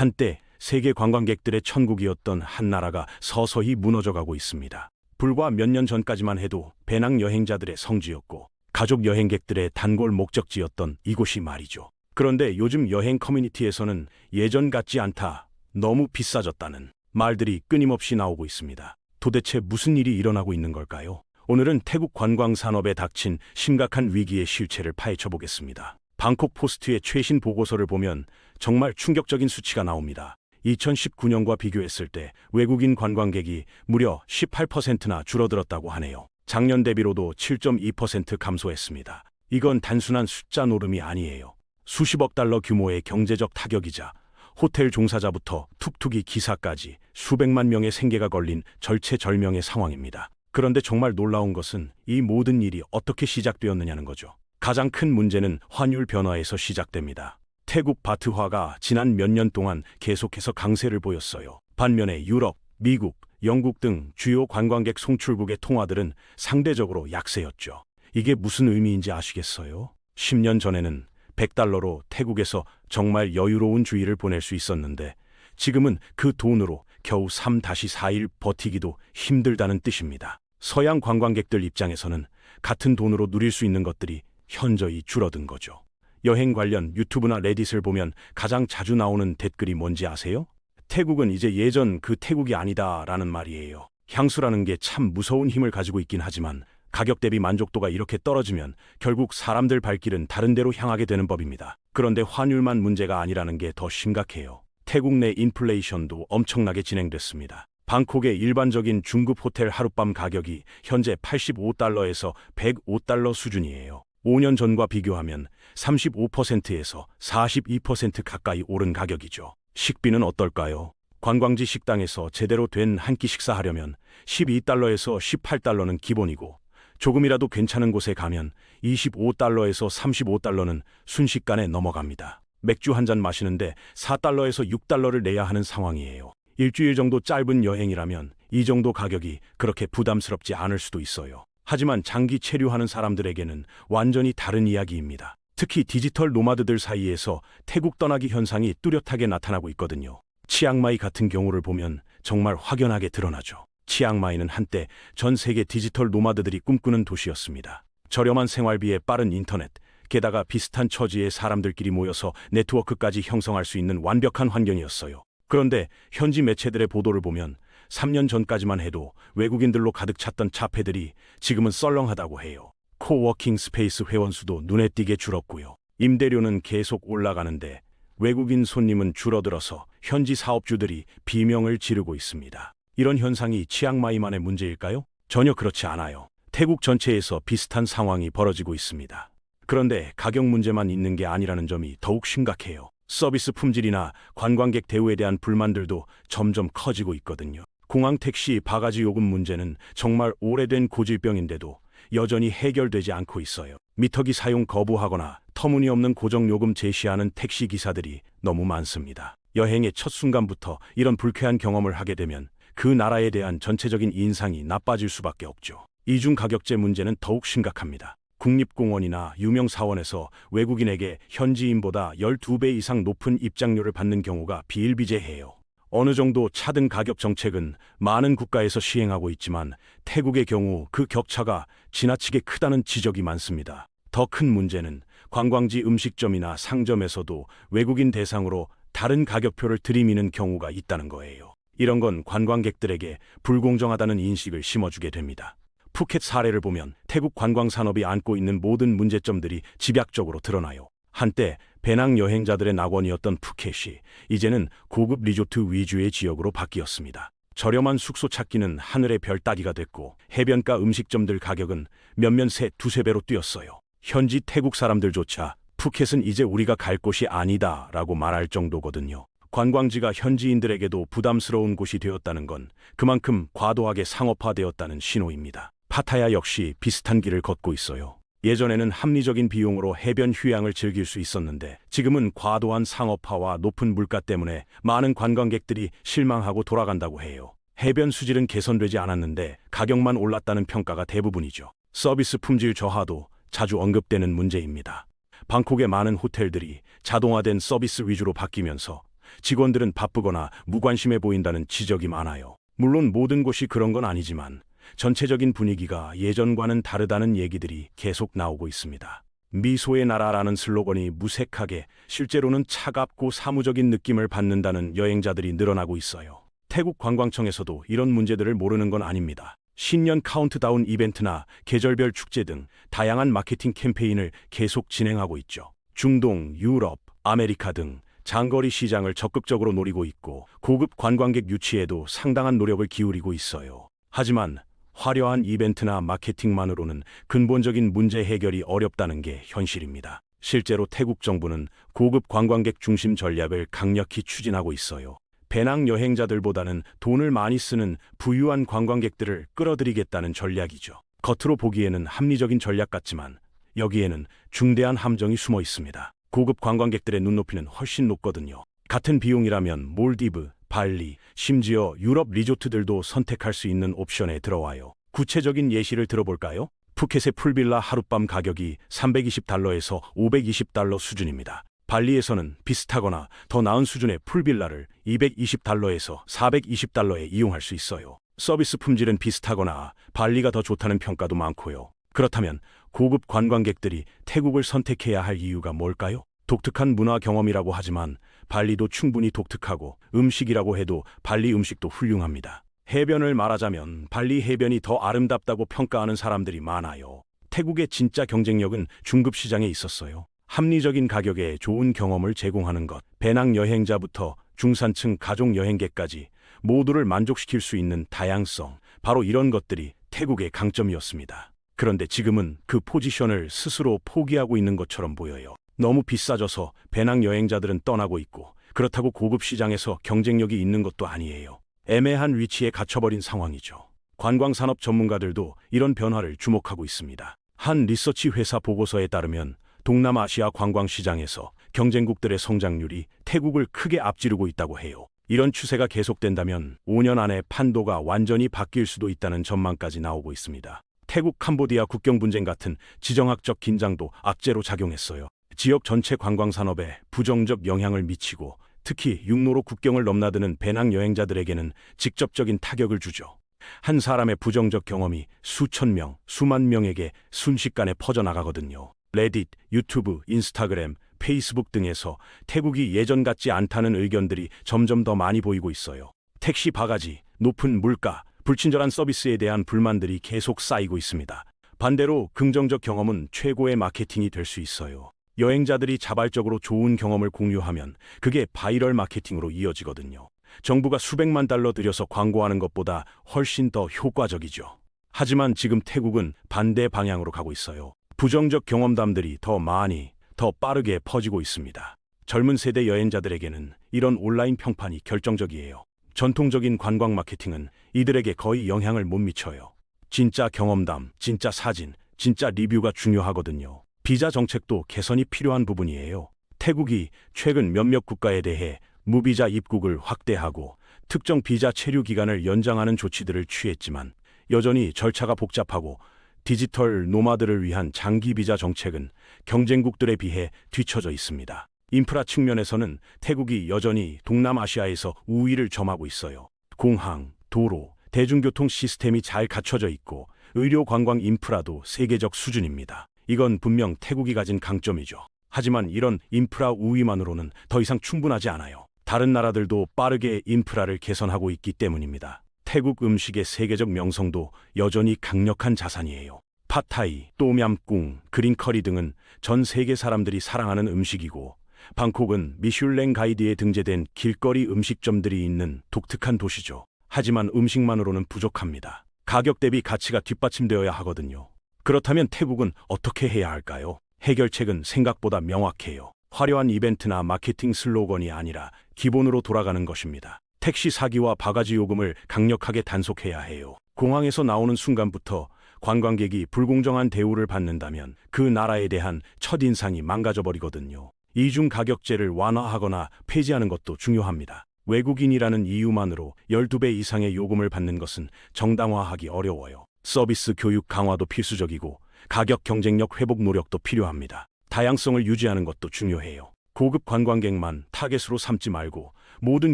한때 세계 관광객들의 천국이었던 한 나라가 서서히 무너져가고 있습니다. 불과 몇 년 전까지만 해도 배낭 여행자들의 성지였고 가족 여행객들의 단골 목적지였던 이곳이 말이죠. 그런데 요즘 여행 커뮤니티에서는 예전 같지 않다, 너무 비싸졌다는 말들이 끊임없이 나오고 있습니다. 도대체 무슨 일이 일어나고 있는 걸까요? 오늘은 태국 관광 산업에 닥친 심각한 위기의 실체를 파헤쳐 보겠습니다. 방콕 포스트의 최신 보고서를 보면 정말 충격적인 수치가 나옵니다. 2019년과 비교했을 때 외국인 관광객이 무려 18%나 줄어들었다고 하네요. 작년 대비로도 7.2% 감소했습니다. 이건 단순한 숫자 노름이 아니에요. 수십억 달러 규모의 경제적 타격이자 호텔 종사자부터 툭툭이 기사까지 수백만 명의 생계가 걸린 절체절명의 상황입니다. 그런데 정말 놀라운 것은 이 모든 일이 어떻게 시작되었느냐는 거죠. 가장 큰 문제는 환율 변화에서 시작됩니다. 태국 바트화가 지난 몇 년 동안 계속해서 강세를 보였어요. 반면에 유럽, 미국, 영국 등 주요 관광객 송출국의 통화들은 상대적으로 약세였죠. 이게 무슨 의미인지 아시겠어요? 10년 전에는 100달러로 태국에서 정말 여유로운 주일을 보낼 수 있었는데 지금은 그 돈으로 겨우 3-4일 버티기도 힘들다는 뜻입니다. 서양 관광객들 입장에서는 같은 돈으로 누릴 수 있는 것들이 현저히 줄어든 거죠. 여행 관련 유튜브나 레딧을 보면 가장 자주 나오는 댓글이 뭔지 아세요? 태국은 이제 예전 그 태국이 아니다라는 말이에요. 향수라는 게 참 무서운 힘을 가지고 있긴 하지만 가격 대비 만족도가 이렇게 떨어지면 결국 사람들 발길은 다른 데로 향하게 되는 법입니다. 그런데 환율만 문제가 아니라는 게 더 심각해요. 태국 내 인플레이션도 엄청나게 진행됐습니다. 방콕의 일반적인 중급 호텔 하룻밤 가격이 현재 85달러에서 105달러 수준이에요. 5년 전과 비교하면 35%에서 42% 가까이 오른 가격이죠. 식비는 어떨까요? 관광지 식당에서 제대로 된 한 끼 식사하려면 12달러에서 18달러는 기본이고 조금이라도 괜찮은 곳에 가면 25달러에서 35달러는 순식간에 넘어갑니다. 맥주 한 잔 마시는데 4달러에서 6달러를 내야 하는 상황이에요. 일주일 정도 짧은 여행이라면 이 정도 가격이 그렇게 부담스럽지 않을 수도 있어요. 하지만 장기 체류하는 사람들에게는 완전히 다른 이야기입니다. 특히 디지털 노마드들 사이에서 태국 떠나기 현상이 뚜렷하게 나타나고 있거든요. 치앙마이 같은 경우를 보면 정말 확연하게 드러나죠. 치앙마이는 한때 전 세계 디지털 노마드들이 꿈꾸는 도시였습니다. 저렴한 생활비에 빠른 인터넷, 게다가 비슷한 처지의 사람들끼리 모여서 네트워크까지 형성할 수 있는 완벽한 환경이었어요. 그런데 현지 매체들의 보도를 보면 3년 전까지만 해도 외국인들로 가득 찼던 카페들이 지금은 썰렁하다고 해요. 코워킹 스페이스 회원수도 눈에 띄게 줄었고요. 임대료는 계속 올라가는데 외국인 손님은 줄어들어서 현지 사업주들이 비명을 지르고 있습니다. 이런 현상이 치앙마이만의 문제일까요? 전혀 그렇지 않아요. 태국 전체에서 비슷한 상황이 벌어지고 있습니다. 그런데 가격 문제만 있는 게 아니라는 점이 더욱 심각해요. 서비스 품질이나 관광객 대우에 대한 불만들도 점점 커지고 있거든요. 공항 택시 바가지 요금 문제는 정말 오래된 고질병인데도 여전히 해결되지 않고 있어요. 미터기 사용 거부하거나 터무니없는 고정요금 제시하는 택시 기사들이 너무 많습니다. 여행의 첫 순간부터 이런 불쾌한 경험을 하게 되면 그 나라에 대한 전체적인 인상이 나빠질 수밖에 없죠. 이중 가격제 문제는 더욱 심각합니다. 국립공원이나 유명 사원에서 외국인에게 현지인보다 12배 이상 높은 입장료를 받는 경우가 비일비재해요. 어느 정도 차등 가격 정책은 많은 국가에서 시행하고 있지만 태국의 경우 그 격차가 지나치게 크다는 지적이 많습니다. 더 큰 문제는 관광지 음식점이나 상점에서도 외국인 대상으로 다른 가격표를 들이미는 경우가 있다는 거예요. 이런 건 관광객들에게 불공정하다는 인식을 심어주게 됩니다. 푸켓 사례를 보면 태국 관광 산업이 안고 있는 모든 문제점들이 집약적으로 드러나요. 한때 배낭 여행자들의 낙원이었던 푸켓이 이제는 고급 리조트 위주의 지역으로 바뀌었습니다. 저렴한 숙소 찾기는 하늘의 별 따기가 됐고 해변가 음식점들 가격은 몇몇 두세 배로 뛰었어요. 현지 태국 사람들조차 푸켓은 이제 우리가 갈 곳이 아니다 라고 말할 정도거든요. 관광지가 현지인들에게도 부담스러운 곳이 되었다는 건 그만큼 과도하게 상업화되었다는 신호입니다. 파타야 역시 비슷한 길을 걷고 있어요. 예전에는 합리적인 비용으로 해변 휴양을 즐길 수 있었는데 지금은 과도한 상업화와 높은 물가 때문에 많은 관광객들이 실망하고 돌아간다고 해요. 해변 수질은 개선되지 않았는데 가격만 올랐다는 평가가 대부분이죠. 서비스 품질 저하도 자주 언급되는 문제입니다. 방콕의 많은 호텔들이 자동화된 서비스 위주로 바뀌면서 직원들은 바쁘거나 무관심해 보인다는 지적이 많아요. 물론 모든 곳이 그런 건 아니지만 전체적인 분위기가 예전과는 다르다는 얘기들이 계속 나오고 있습니다. 미소의 나라라는 슬로건이 무색하게 실제로는 차갑고 사무적인 느낌을 받는다는 여행자들이 늘어나고 있어요. 태국 관광청에서도 이런 문제들을 모르는 건 아닙니다. 신년 카운트다운 이벤트나 계절별 축제 등 다양한 마케팅 캠페인을 계속 진행하고 있죠. 중동, 유럽, 아메리카 등 장거리 시장을 적극적으로 노리고 있고 고급 관광객 유치에도 상당한 노력을 기울이고 있어요. 하지만 화려한 이벤트나 마케팅만으로는 근본적인 문제 해결이 어렵다는 게 현실입니다. 실제로 태국 정부는 고급 관광객 중심 전략을 강력히 추진하고 있어요. 배낭 여행자들보다는 돈을 많이 쓰는 부유한 관광객들을 끌어들이겠다는 전략이죠. 겉으로 보기에는 합리적인 전략 같지만 여기에는 중대한 함정이 숨어 있습니다. 고급 관광객들의 눈높이는 훨씬 높거든요. 같은 비용이라면 몰디브, 발리, 심지어 유럽 리조트들도 선택할 수 있는 옵션에 들어와요. 구체적인 예시를 들어볼까요? 푸켓의 풀빌라 하룻밤 가격이 $320에서 $520 수준입니다. 발리에서는 비슷하거나 더 나은 수준의 풀빌라를 $220에서 $420에 이용할 수 있어요. 서비스 품질은 비슷하거나 발리가 더 좋다는 평가도 많고요. 그렇다면 고급 관광객들이 태국을 선택해야 할 이유가 뭘까요? 독특한 문화 경험이라고 하지만 발리도 충분히 독특하고 음식이라고 해도 발리 음식도 훌륭합니다. 해변을 말하자면 발리 해변이 더 아름답다고 평가하는 사람들이 많아요. 태국의 진짜 경쟁력은 중급 시장에 있었어요. 합리적인 가격에 좋은 경험을 제공하는 것, 배낭 여행자부터 중산층 가족 여행객까지 모두를 만족시킬 수 있는 다양성, 바로 이런 것들이 태국의 강점이었습니다. 그런데 지금은 그 포지션을 스스로 포기하고 있는 것처럼 보여요. 너무 비싸져서 배낭 여행자들은 떠나고 있고 그렇다고 고급 시장에서 경쟁력이 있는 것도 아니에요. 애매한 위치에 갇혀버린 상황이죠. 관광산업 전문가들도 이런 변화를 주목하고 있습니다. 한 리서치 회사 보고서에 따르면 동남아시아 관광시장에서 경쟁국들의 성장률이 태국을 크게 앞지르고 있다고 해요. 이런 추세가 계속된다면 5년 안에 판도가 완전히 바뀔 수도 있다는 전망까지 나오고 있습니다. 태국 캄보디아 국경 분쟁 같은 지정학적 긴장도 악재로 작용했어요. 지역 전체 관광산업에 부정적 영향을 미치고 특히 육로로 국경을 넘나드는 배낭 여행자들에게는 직접적인 타격을 주죠. 한 사람의 부정적 경험이 수천 명, 수만 명에게 순식간에 퍼져나가거든요. 레딧, 유튜브, 인스타그램, 페이스북 등에서 태국이 예전 같지 않다는 의견들이 점점 더 많이 보이고 있어요. 택시 바가지, 높은 물가, 불친절한 서비스에 대한 불만들이 계속 쌓이고 있습니다. 반대로 긍정적 경험은 최고의 마케팅이 될 수 있어요. 여행자들이 자발적으로 좋은 경험을 공유하면 그게 바이럴 마케팅으로 이어지거든요. 정부가 수백만 달러 들여서 광고하는 것보다 훨씬 더 효과적이죠. 하지만 지금 태국은 반대 방향으로 가고 있어요. 부정적 경험담들이 더 많이, 더 빠르게 퍼지고 있습니다. 젊은 세대 여행자들에게는 이런 온라인 평판이 결정적이에요. 전통적인 관광 마케팅은 이들에게 거의 영향을 못 미쳐요. 진짜 경험담, 진짜 사진, 진짜 리뷰가 중요하거든요. 비자 정책도 개선이 필요한 부분이에요. 태국이 최근 몇몇 국가에 대해 무비자 입국을 확대하고 특정 비자 체류 기간을 연장하는 조치들을 취했지만 여전히 절차가 복잡하고 디지털 노마드를 위한 장기 비자 정책은 경쟁국들에 비해 뒤처져 있습니다. 인프라 측면에서는 태국이 여전히 동남아시아에서 우위를 점하고 있어요. 공항, 도로, 대중교통 시스템이 잘 갖춰져 있고 의료 관광 인프라도 세계적 수준입니다. 이건 분명 태국이 가진 강점이죠. 하지만 이런 인프라 우위만으로는 더 이상 충분하지 않아요. 다른 나라들도 빠르게 인프라를 개선하고 있기 때문입니다. 태국 음식의 세계적 명성도 여전히 강력한 자산이에요. 팟타이, 똠얌꿍, 그린커리 등은 전 세계 사람들이 사랑하는 음식이고 방콕은 미슐랭 가이드에 등재된 길거리 음식점들이 있는 독특한 도시죠. 하지만 음식만으로는 부족합니다. 가격 대비 가치가 뒷받침되어야 하거든요. 그렇다면 태국은 어떻게 해야 할까요? 해결책은 생각보다 명확해요. 화려한 이벤트나 마케팅 슬로건이 아니라 기본으로 돌아가는 것입니다. 택시 사기와 바가지 요금을 강력하게 단속해야 해요. 공항에서 나오는 순간부터 관광객이 불공정한 대우를 받는다면 그 나라에 대한 첫인상이 망가져버리거든요. 이중 가격제를 완화하거나 폐지하는 것도 중요합니다. 외국인이라는 이유만으로 12배 이상의 요금을 받는 것은 정당화하기 어려워요. 서비스 교육 강화도 필수적이고 가격 경쟁력 회복 노력도 필요합니다. 다양성을 유지하는 것도 중요해요. 고급 관광객만 타겟으로 삼지 말고 모든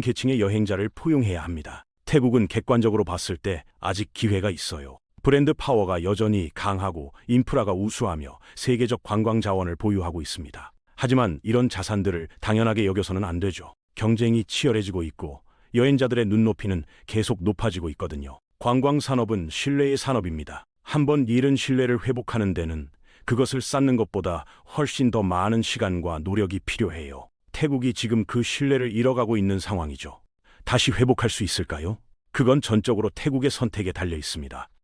계층의 여행자를 포용해야 합니다. 태국은 객관적으로 봤을 때 아직 기회가 있어요. 브랜드 파워가 여전히 강하고 인프라가 우수하며 세계적 관광 자원을 보유하고 있습니다. 하지만 이런 자산들을 당연하게 여겨서는 안 되죠. 경쟁이 치열해지고 있고 여행자들의 눈높이는 계속 높아지고 있거든요. 관광 산업은 신뢰의 산업입니다. 한번 잃은 신뢰를 회복하는 데는 그것을 쌓는 것보다 훨씬 더 많은 시간과 노력이 필요해요. 태국이 지금 그 신뢰를 잃어가고 있는 상황이죠. 다시 회복할 수 있을까요? 그건 전적으로 태국의 선택에 달려 있습니다.